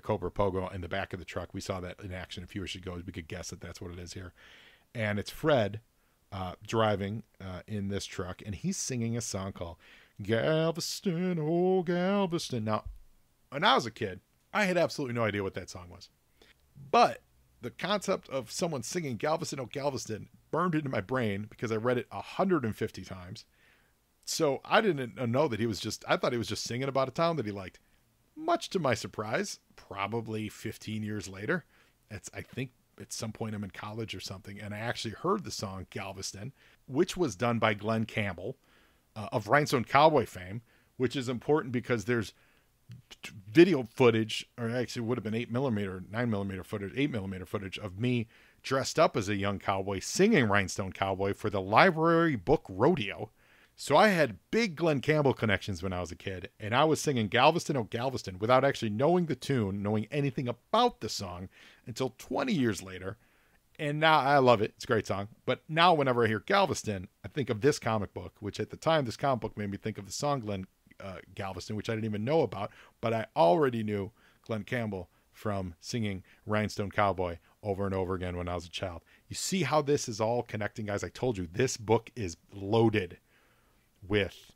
Cobra Pogo in the back of the truck. We saw that in action a few years ago. We could guess that that's what it is here. And it's Fred driving in this truck, and he's singing a song called Galveston, oh Galveston. Now, when I was a kid, I had absolutely no idea what that song was. But the concept of someone singing Galveston, oh Galveston burned into my brain because I read it 150 times. So I didn't know that I thought he was just singing about a town that he liked. Much to my surprise, probably 15 years later, I think at some point I'm in college or something, and I actually heard the song Galveston, which was done by Glenn Campbell of Rhinestone Cowboy fame, which is important because there's video footage, or actually would have been 9mm footage, 8mm footage of me dressed up as a young cowboy singing Rhinestone Cowboy for the library book rodeo. So I had big Glenn Campbell connections when I was a kid, and I was singing Galveston, oh Galveston without actually knowing the tune, knowing anything about the song until 20 years later. And now I love it. It's a great song. But now whenever I hear Galveston, I think of this comic book, which at the time this comic book made me think of the song Galveston, which I didn't even know about, but I already knew Glenn Campbell from singing Rhinestone Cowboy over and over again when I was a child. You see how this is all connecting, guys? I told you this book is loaded with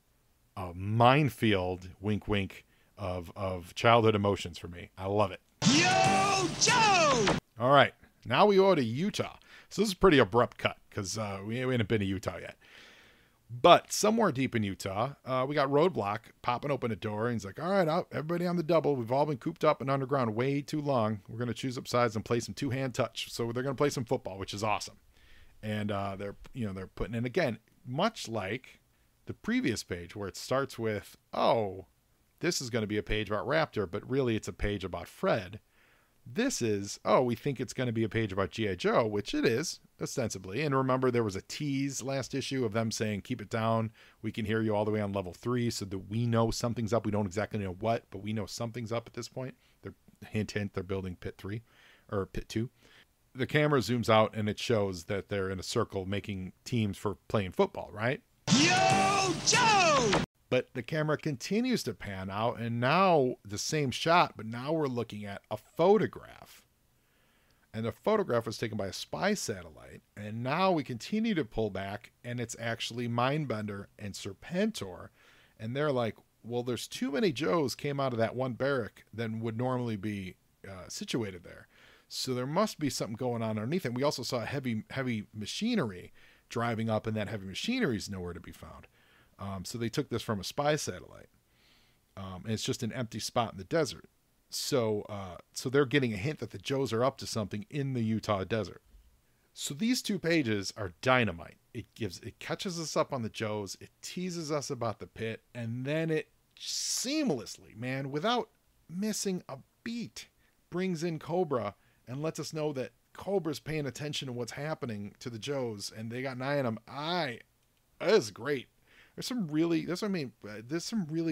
a minefield, wink, wink, of childhood emotions for me. I love it. Yo, Joe! All right, now we go to Utah. So this is a pretty abrupt cut because we haven't been to Utah yet. But somewhere deep in Utah, we got Roadblock popping open a door, and he's like, all right, out, everybody on the double. We've all been cooped up and underground way too long. We're going to choose up sides and play some two-hand touch. So they're going to play some football, which is awesome. And they're putting in, again, much like the previous page where it starts with, oh, this is going to be a page about Raptor, but really it's a page about Fred. This is, oh, we think it's going to be a page about G.I. Joe, which it is, ostensibly. And remember, there was a tease last issue of them saying, keep it down. We can hear you all the way on level 3 so that we know something's up. We don't exactly know what, but we know something's up at this point. They're, hint, they're building Pit 3 or Pit 2. The camera zooms out and it shows that they're in a circle making teams for playing football, right? Yo, Joe! But the camera continues to pan out, and now the same shot, but now we're looking at a photograph. And the photograph was taken by a spy satellite, and now we continue to pull back, and it's actually Mindbender and Serpentor, and they're like, well, there's too many Joes came out of that one barrack than would normally be situated there. So there must be something going on underneath. And we also saw heavy machinery driving up, and that heavy machinery is nowhere to be found. So they took this from a spy satellite, and it's just an empty spot in the desert. So they're getting a hint that the Joes are up to something in the Utah desert. So these 2 pages are dynamite. It catches us up on the Joes. It teases us about the pit, and then it seamlessly, man, without missing a beat, brings in Cobra and lets us know that Cobra's paying attention to what's happening to the Joes, and they got an eye on him. It is great. There's some really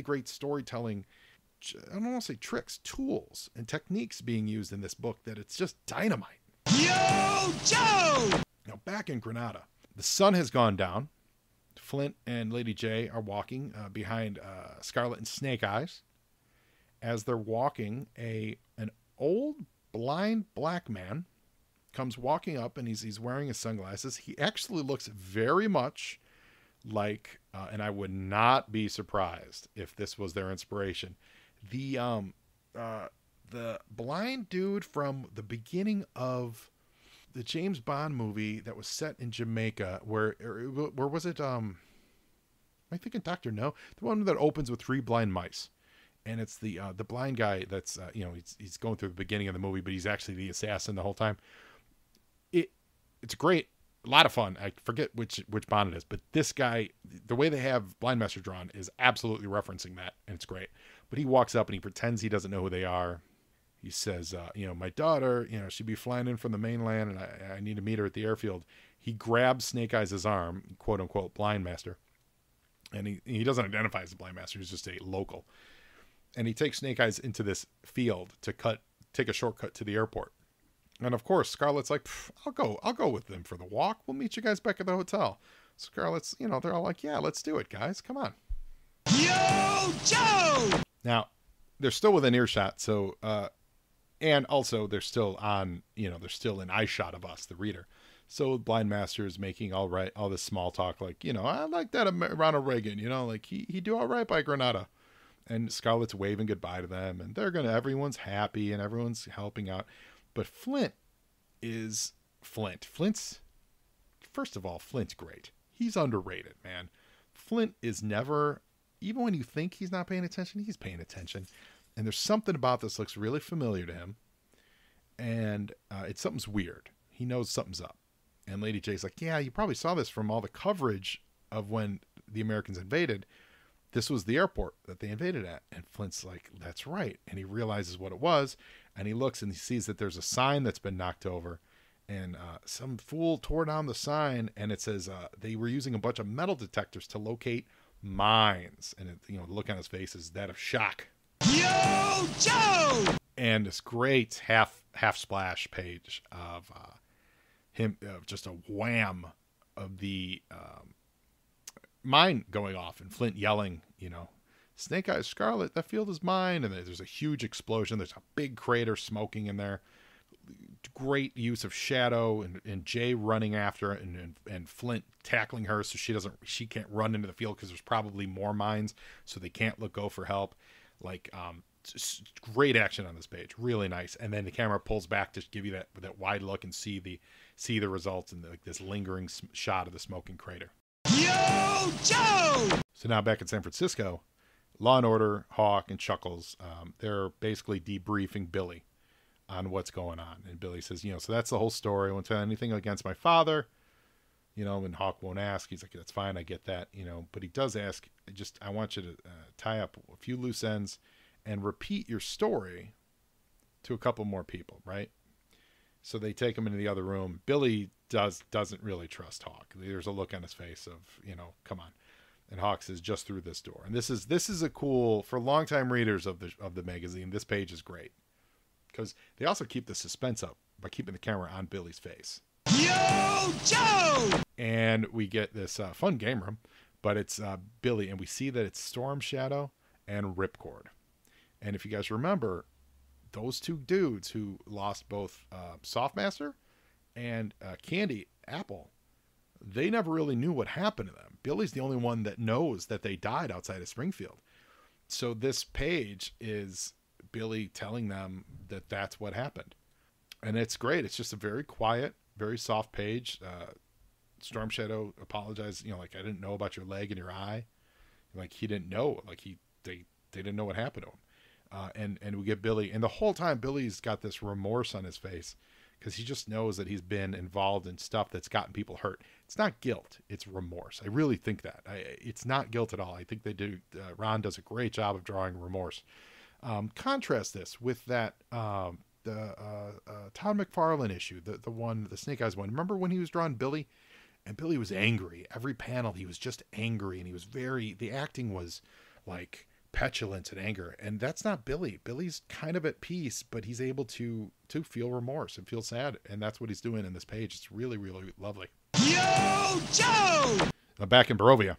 great storytelling. I don't want to say tricks, tools, and techniques being used in this book that it's just dynamite. Yo, Joe! Now, back in Grenada, the sun has gone down. Flint and Lady Jaye are walking behind Scarlett and Snake Eyes. As they're walking, an old blind black man comes walking up, and he's wearing his sunglasses. He actually looks very much like, and I would not be surprised if this was their inspiration, the blind dude from the beginning of the James Bond movie that was set in Jamaica, where was it? Am I thinking Dr. No? The one that opens with 3 blind mice, and it's the blind guy that's he's going through the beginning of the movie, but he's actually the assassin the whole time. It's great. A lot of fun. I forget which Bond it is, but this guy, the way they have Blind Master drawn is absolutely referencing that, and it's great. But he walks up and he pretends he doesn't know who they are. He says, my daughter, she'd be flying in from the mainland, and I need to meet her at the airfield. He grabs Snake Eyes' arm, quote unquote, Blind Master, and he doesn't identify as a Blind Master. He's just a local, and he takes Snake Eyes into this field to take a shortcut to the airport. And of course, Scarlett's like, I'll go with them for the walk. We'll meet you guys back at the hotel. Scarlett's, they're all like, yeah, let's do it, guys. Come on. Yo, Joe! Now, they're still within earshot. So, and also they're still on, they're still in eye shot of us, the reader. So Blind Master is making all this small talk. Like, I like that Ronald Reagan, like he do all right by Grenada. And Scarlett's waving goodbye to them, and everyone's happy and everyone's helping out. But Flint is Flint. First of all, Flint's great. He's underrated, man. Flint is never, even when you think he's not paying attention, he's paying attention. And there's something about this looks really familiar to him. And something's weird. He knows something's up. And Lady Jaye's like, yeah, you probably saw this from all the coverage of when the Americans invaded. This was the airport that they invaded at. And Flint's like, that's right. And he realizes what it was. And he looks and he sees that there's a sign that's been knocked over. And some fool tore down the sign. And it says they were using a bunch of metal detectors to locate mines. And the look on his face is that of shock. Yo, Joe! And this great half splash page of him, just a wham of the mine going off and Flint yelling, Snake Eyes, Scarlett, that field is mine. And there's a huge explosion. There's a big crater smoking in there. Great use of shadow and Jay running after it and Flint tackling her so she can't run into the field because there's probably more mines, so they can't go for help. Great action on this page, really nice. And then the camera pulls back to give you that wide look and see the results and this lingering shot of the smoking crater. Yo, Joe! So now back in San Francisco, Law and Order, Hawk, and Chuckles, they're basically debriefing Billy on what's going on. And Billy says, so that's the whole story. I won't tell anything against my father. And Hawk won't ask. He's like, that's fine. I get that, but he does ask, I want you to tie up a few loose ends and repeat your story to a couple more people, right? So they take him into the other room. Billy doesn't really trust Hawk. There's a look on his face of, come on. And Hawk says, just through this door. And this is a cool, for longtime readers of the magazine, this page is great. Because they also keep the suspense up by keeping the camera on Billy's face. Yo, Joe! And we get this fun game room, but it's Billy, and we see that it's Storm Shadow and Ripcord. And if you guys remember, those two dudes who lost both Softmaster and Candy Apple, they never really knew what happened to them. Billy's the only one that knows that they died outside of Springfield. So this page is Billy telling them that that's what happened. And it's great. It's just a very quiet, very soft page. Storm Shadow apologized, I didn't know about your leg and your eye. He didn't know. They didn't know what happened to him. And we get Billy, and the whole time Billy's got this remorse on his face because he just knows that he's been involved in stuff that's gotten people hurt. It's not guilt, it's remorse. I really think that. It's not guilt at all. I think they do. Ron does a great job of drawing remorse. Contrast this with that Todd McFarlane issue, the Snake Eyes one. Remember when he was drawing Billy? And Billy was angry. Every panel he was just angry, and he was the acting was like petulance and anger. And that's not Billy. Billy's kind of at peace, but he's able to feel remorse and feel sad. And that's what he's doing in this page. It's really, really lovely. Yo, Joe! Now back in Barovia,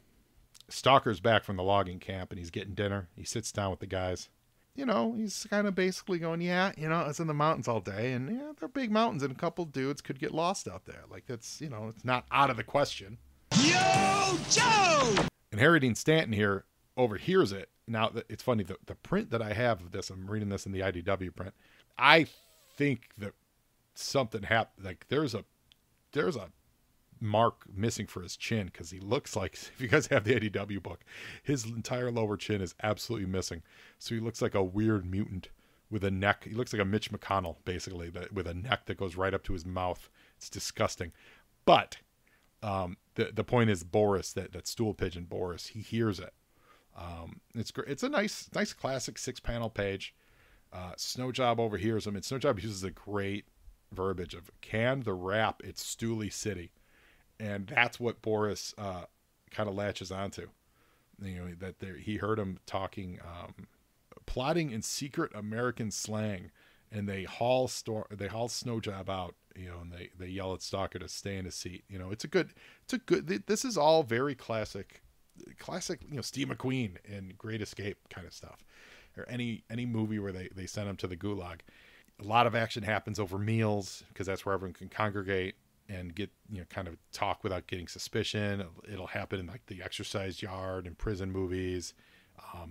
Stalker's back from the logging camp and he's getting dinner. He sits down with the guys. He's kind of basically going, I was in the mountains all day, and they're big mountains, and a couple dudes could get lost out there. That's, it's not out of the question. Yo, Joe! And Harry Dean Stanton here overhears it. Now, it's funny, the print that I have of this, I'm reading this in the IDW print. I think that something happened. There's a mark missing for his chin, because he looks like, if you guys have the IDW book, his entire lower chin is absolutely missing. So he looks like a weird mutant with a neck. He looks like a Mitch McConnell, basically, with a neck that goes right up to his mouth. It's disgusting. But the point is, Boris, that stool pigeon Boris, he hears it. It's great. It's a nice classic 6-panel page. Snowjob overhears him, and Snowjob uses a great verbiage of, can the rap, it's Stooley City. And that's what Boris kind of latches onto. He heard him talking, plotting in secret American slang, and they haul Snowjob out, and they yell at Stalker to stay in his seat. This is all very classic, Steve McQueen and Great Escape kind of stuff, or any movie where they send him to the gulag. A lot of action happens over meals because that's where everyone can congregate and get, kind of talk without getting suspicion. It'll happen in the exercise yard and prison movies.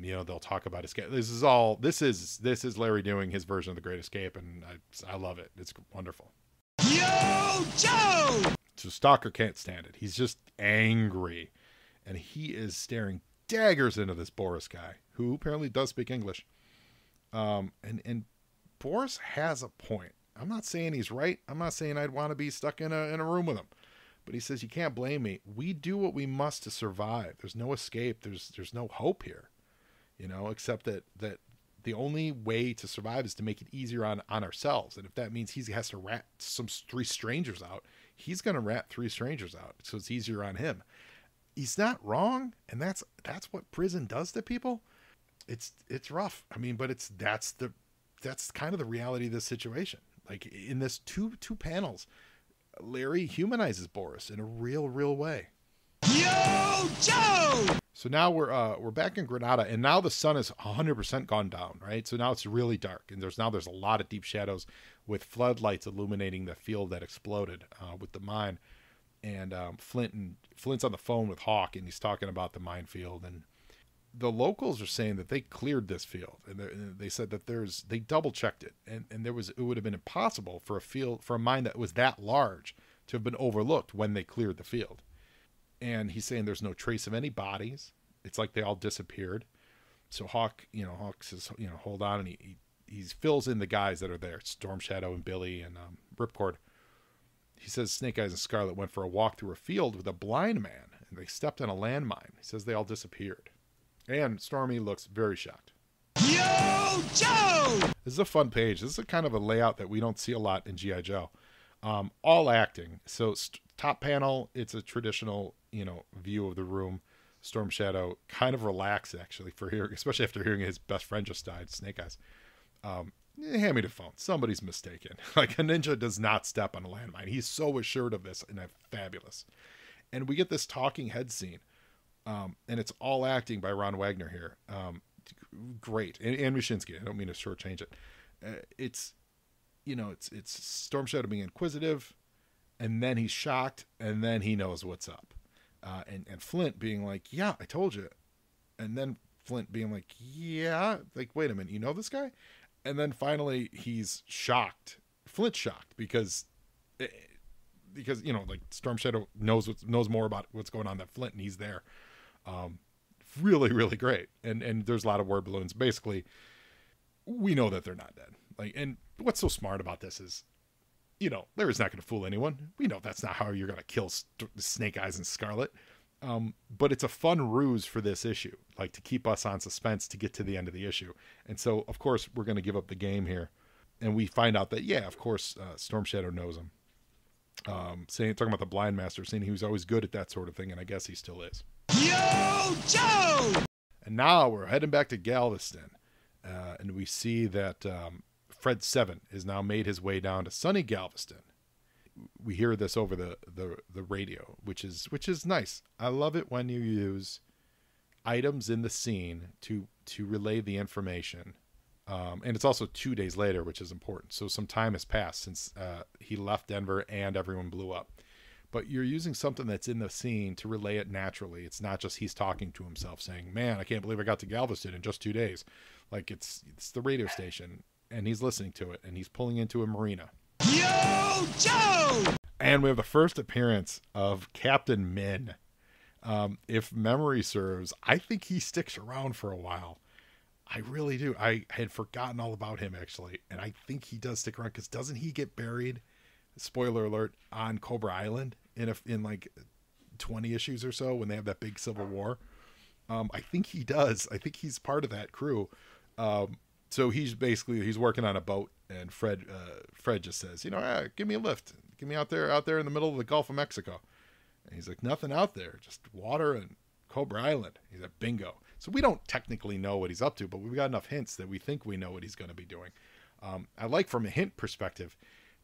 They'll talk about escape. This is Larry doing his version of The Great Escape, and I love it. It's wonderful. Yo, Joe! So Stalker can't stand it. He's just angry, and he is staring daggers into this Boris guy, who apparently does speak English. And Boris has a point. I'm not saying he's right. I'm not saying I'd want to be stuck in a room with him. But he says, you can't blame me. We do what we must to survive. There's no escape. There's no hope here, except that the only way to survive is to make it easier on ourselves. And if that means he has to rat 3 strangers out, he's going to rat 3 strangers out. So it's easier on him. He's not wrong. And that's what prison does to people. It's rough. I mean, but that's kind of the reality of this situation. Like in this two panels, Larry humanizes Boris in a real way. Yo, Joe! So now we're back in Grenada, and now the sun is 100% gone down, right? So now it's really dark, and there's a lot of deep shadows with floodlights illuminating the field that exploded with the mine. And Flint's on the phone with Hawk, and he's talking about the minefield. And the locals are saying that they cleared this field, and they said that they double checked it, and it would have been impossible for a mine that was that large to have been overlooked when they cleared the field. And he's saying there's no trace of any bodies. It's like they all disappeared. So Hawk says, hold on, and he fills in the guys that are there, Storm Shadow and Billy and Ripcord. He says Snake Eyes and Scarlett went for a walk through a field with a blind man, and they stepped on a landmine. He says they all disappeared. And Stormy looks very shocked. Yo, Joe! This is a fun page. This is a kind of a layout that we don't see a lot in G.I. Joe. All acting. So top panel, it's a traditional, view of the room. Storm Shadow kind of relaxed, actually, especially after hearing his best friend just died, Snake Eyes. Hand me the phone. Somebody's mistaken. Like, a ninja does not step on a landmine. He's so assured of this, and that's fabulous. And we get this talking head scene. And it's all acting by Ron Wagner here. Great. And Mushinsky. I don't mean to shortchange it. It's Storm Shadow being inquisitive, and then he's shocked, and then he knows what's up. And Flint being like, yeah, I told you. And then Flint being like, yeah, like, wait a minute, you know this guy? And then finally he's shocked. Flint's shocked because Storm Shadow knows more about what's going on than Flint, and he's there. Really great. And there's a lot of word balloons. Basically, we know that they're not dead. And what's so smart about this is, Larry's not going to fool anyone. We know that's not how you're going to kill Snake Eyes and Scarlett. But it's a fun ruse for this issue, to keep us on suspense to get to the end of the issue. And so, of course, we're going to give up the game here. And we find out that, yeah, of course, Storm Shadow knows him. Talking about the blind master, saying he was always good at that sort of thing, and I guess he still is. Yo, Joe! And now we're heading back to Galveston, and we see that Fred 7 has now made his way down to sunny Galveston. We hear this over the radio, which is nice. I love it when you use items in the scene to relay the information. And it's also 2 days later, which is important. So some time has passed since he left Denver and everyone blew up. But you're using something that's in the scene to relay it naturally. It's not just he's talking to himself saying, man, I can't believe I got to Galveston in just 2 days. It's the radio station, and he's listening to it, and he's pulling into a marina. Yo, Joe! And we have the first appearance of Captain Min. If memory serves, I think he sticks around for a while. I really do. I had forgotten all about him, actually. And I think he does stick around, because doesn't he get buried, spoiler alert, on Cobra Island in 20 issues or so when they have that big civil war? I think he does. I think he's part of that crew. So he's working on a boat, and Fred just says, give me a lift. Give me out there in the middle of the Gulf of Mexico. And he's like, nothing out there, just water and Cobra Island. He's like, bingo. So we don't technically know what he's up to, but we've got enough hints that we think we know what he's going to be doing. I like, from a hint perspective,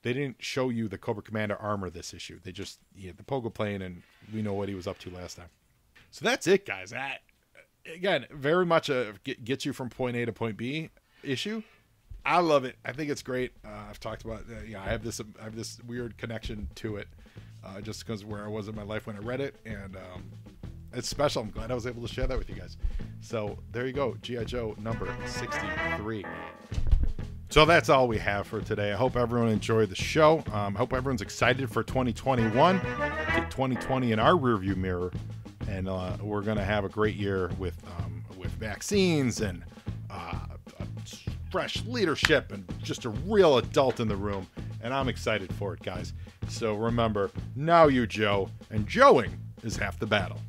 they didn't show you the Cobra Commander armor this issue. They just, the pogo plane, and we know what he was up to last time. So that's it, guys. Again, very much a get you from point A to point B issue. I love it. I think it's great. I've talked about, I have this weird connection to it, just because where I was in my life when I read it, and It's special. I'm glad I was able to share that with you guys. So there you go, G.I. Joe number 63. So that's all we have for today. I hope everyone enjoyed the show. I hope everyone's excited for 2021. Get 2020 in our rearview mirror, and we're going to have a great year with vaccines and fresh leadership and just a real adult in the room. And I'm excited for it, guys. So remember, now you Joe, and Joeing is half the battle.